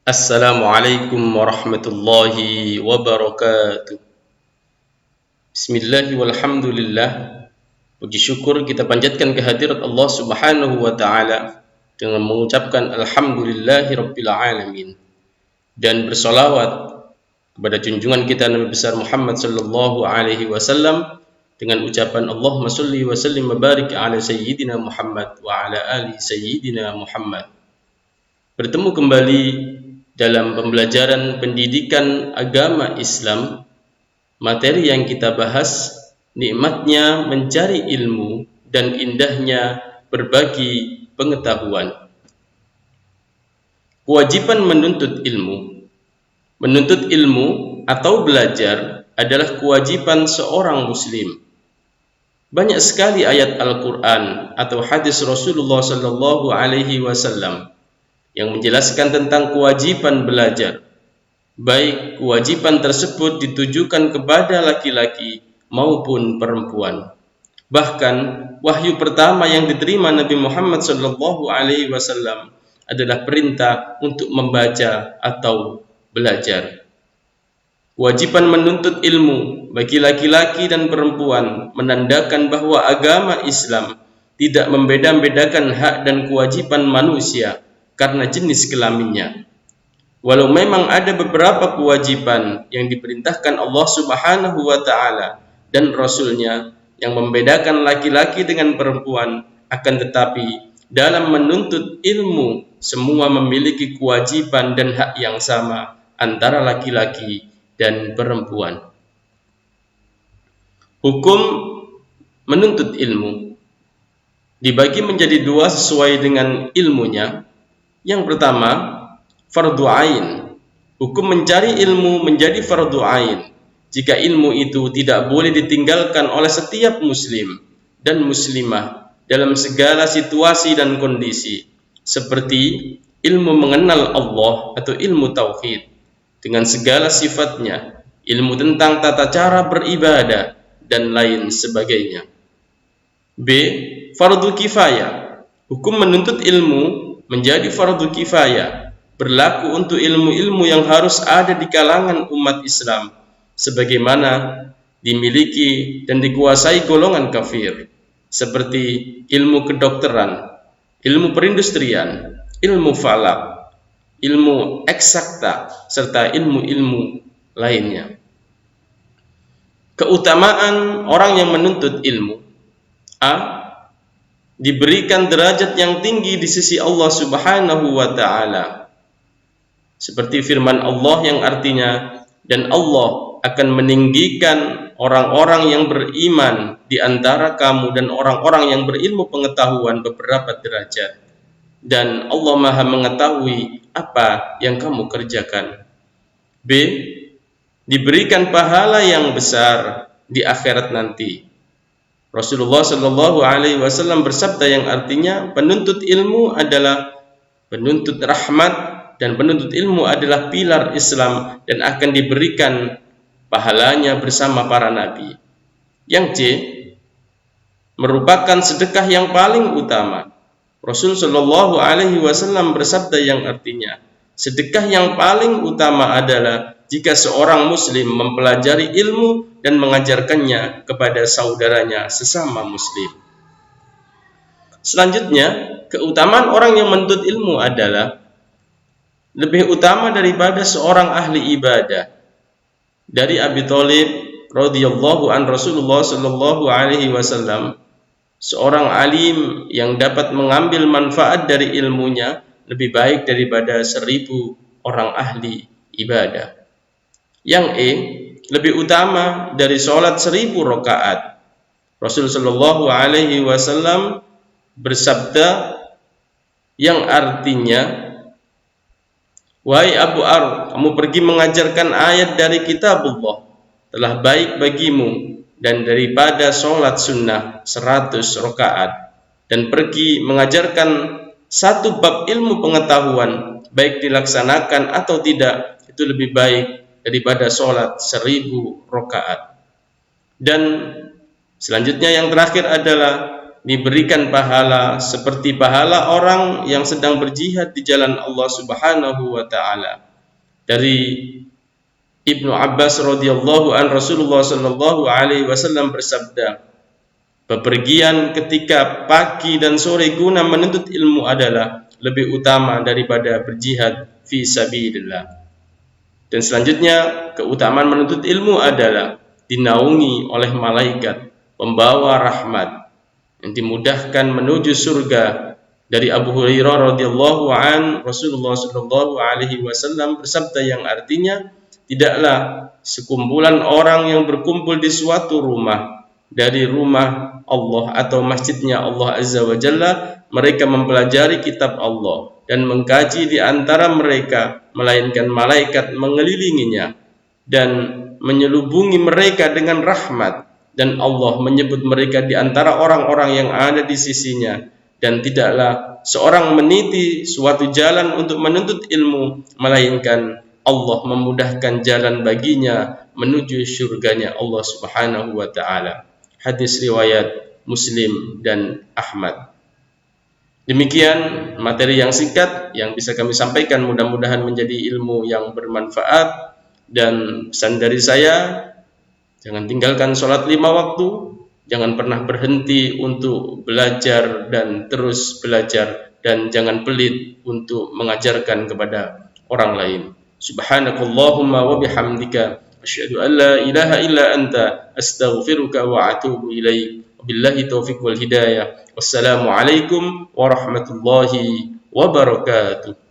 Assalamualaikum warahmatullahi wabarakatuh. Bismillah walhamdulillah. Puji syukur kita panjatkan kehadirat Allah Subhanahu wa taala dengan mengucapkan alhamdulillahi rabbil alamin dan bersolawat kepada junjungan kita Nabi besar Muhammad sallallahu alaihi wasallam dengan ucapan Allahumma shalli wa sallim wa barik ala sayyidina Muhammad wa ala ali sayyidina Muhammad. Bertemu kembali dalam pembelajaran pendidikan agama Islam. Materi yang kita bahas, nikmatnya mencari ilmu dan indahnya berbagi pengetahuan. Kewajiban menuntut ilmu. Menuntut ilmu atau belajar adalah kewajiban seorang muslim. Banyak sekali ayat Al-Quran atau hadis Rasulullah sallallahu alaihi wasallam yang menjelaskan tentang kewajiban belajar. Baik kewajiban tersebut ditujukan kepada laki-laki maupun perempuan. Bahkan wahyu pertama yang diterima Nabi Muhammad sallallahu alaihi wasallam adalah perintah untuk membaca atau belajar. Kewajiban menuntut ilmu bagi laki-laki dan perempuan menandakan bahwa agama Islam tidak membeda-bedakan hak dan kewajiban manusia karena jenis kelaminnya. Walau memang ada beberapa kewajiban yang diperintahkan Allah Subhanahu wa taala dan Rasulnya yang membedakan laki-laki dengan perempuan, akan tetapi dalam menuntut ilmu semua memiliki kewajiban dan hak yang sama antara laki-laki dan perempuan. Hukum menuntut ilmu dibagi menjadi dua sesuai dengan ilmunya. Yang pertama, fardu ain. Hukum mencari ilmu menjadi fardu ain jika ilmu itu tidak boleh ditinggalkan oleh setiap muslim dan muslimah dalam segala situasi dan kondisi, seperti ilmu mengenal Allah atau ilmu tauhid dengan segala sifatnya, ilmu tentang tata cara beribadah dan lain sebagainya. B. Fardu kifayah. Hukum menuntut ilmu menjadi fardu kifayah, berlaku untuk ilmu-ilmu yang harus ada di kalangan umat Islam sebagaimana dimiliki dan dikuasai golongan kafir, seperti ilmu kedokteran, ilmu perindustrian, ilmu falak, ilmu eksakta, serta ilmu-ilmu lainnya. Keutamaan orang yang menuntut ilmu. A. Diberikan derajat yang tinggi di sisi Allah Subhanahu wa taala. Seperti firman Allah yang artinya, dan Allah akan meninggikan orang-orang yang beriman di antara kamu dan orang-orang yang berilmu pengetahuan beberapa derajat. Dan Allah Maha mengetahui apa yang kamu kerjakan. B. Diberikan pahala yang besar di akhirat nanti. Rasulullah sallallahu alaihi wasallam bersabda yang artinya, penuntut ilmu adalah penuntut rahmat dan penuntut ilmu adalah pilar Islam dan akan diberikan pahalanya bersama para nabi. Yang C. Merupakan sedekah yang paling utama. Rasul sallallahu alaihi wasallam bersabda yang artinya, sedekah yang paling utama adalah jika seorang muslim mempelajari ilmu dan mengajarkannya kepada saudaranya sesama muslim. Selanjutnya, keutamaan orang yang menuntut ilmu adalah lebih utama daripada seorang ahli ibadah. Dari Abi Thalib radhiyallahu an Rasulullah sallallahu alaihi wasallam, seorang alim yang dapat mengambil manfaat dari ilmunya lebih baik daripada 1000 orang ahli ibadah. Yang E, lebih utama dari sholat 1000 rakaat. Rasul sallallahu alaihi wasallam bersabda yang artinya, wahai Abu Ar, kamu pergi mengajarkan ayat dari kitabullah, telah baik bagimu dan daripada sholat sunnah 100 rakaat, dan pergi mengajarkan satu bab ilmu pengetahuan, baik dilaksanakan atau tidak, itu lebih baik daripada sholat 1000 rakaat. Dan selanjutnya yang terakhir adalah diberikan pahala seperti pahala orang yang sedang berjihad di jalan Allah Subhanahu wa taala. Dari Ibnu Abbas radhiyallahu an, Rasulullah sallallahu alaihi wasallam bersabda, bepergian ketika pagi dan sore guna menuntut ilmu adalah lebih utama daripada berjihad fi sabilillah. Dan selanjutnya, keutamaan menuntut ilmu adalah dinaungi oleh malaikat pembawa rahmat yang dimudahkan menuju surga. Dari Abu Hurairah radhiyallahu an, Rasulullah sallallahu alaihi wasallam bersabda yang artinya, tidaklah sekumpulan orang yang berkumpul di suatu rumah dari rumah Allah atau masjidnya Allah Azza wa Jalla, mereka mempelajari kitab Allah dan mengkaji di antara mereka, melainkan malaikat mengelilinginya dan menyelubungi mereka dengan rahmat, dan Allah menyebut mereka di antara orang-orang yang ada di sisinya. Dan tidaklah seorang meniti suatu jalan untuk menuntut ilmu, melainkan Allah memudahkan jalan baginya menuju surganya Allah Subhanahu wa taala. Hadis riwayat Muslim dan Ahmad. Demikian materi yang singkat yang bisa kami sampaikan, mudah-mudahan menjadi ilmu yang bermanfaat. Dan pesan dari saya, jangan tinggalkan sholat 5 waktu, jangan pernah berhenti untuk belajar dan terus belajar, dan jangan pelit untuk mengajarkan kepada orang lain. Subhanakallahumma wa bihamdika asyhadu an la ilaha illa anta astaghfiruka wa atubu ilaik. Billahi taufiq wal hidayah. Wassalamu alaikum warahmatullahi wabarakatuh.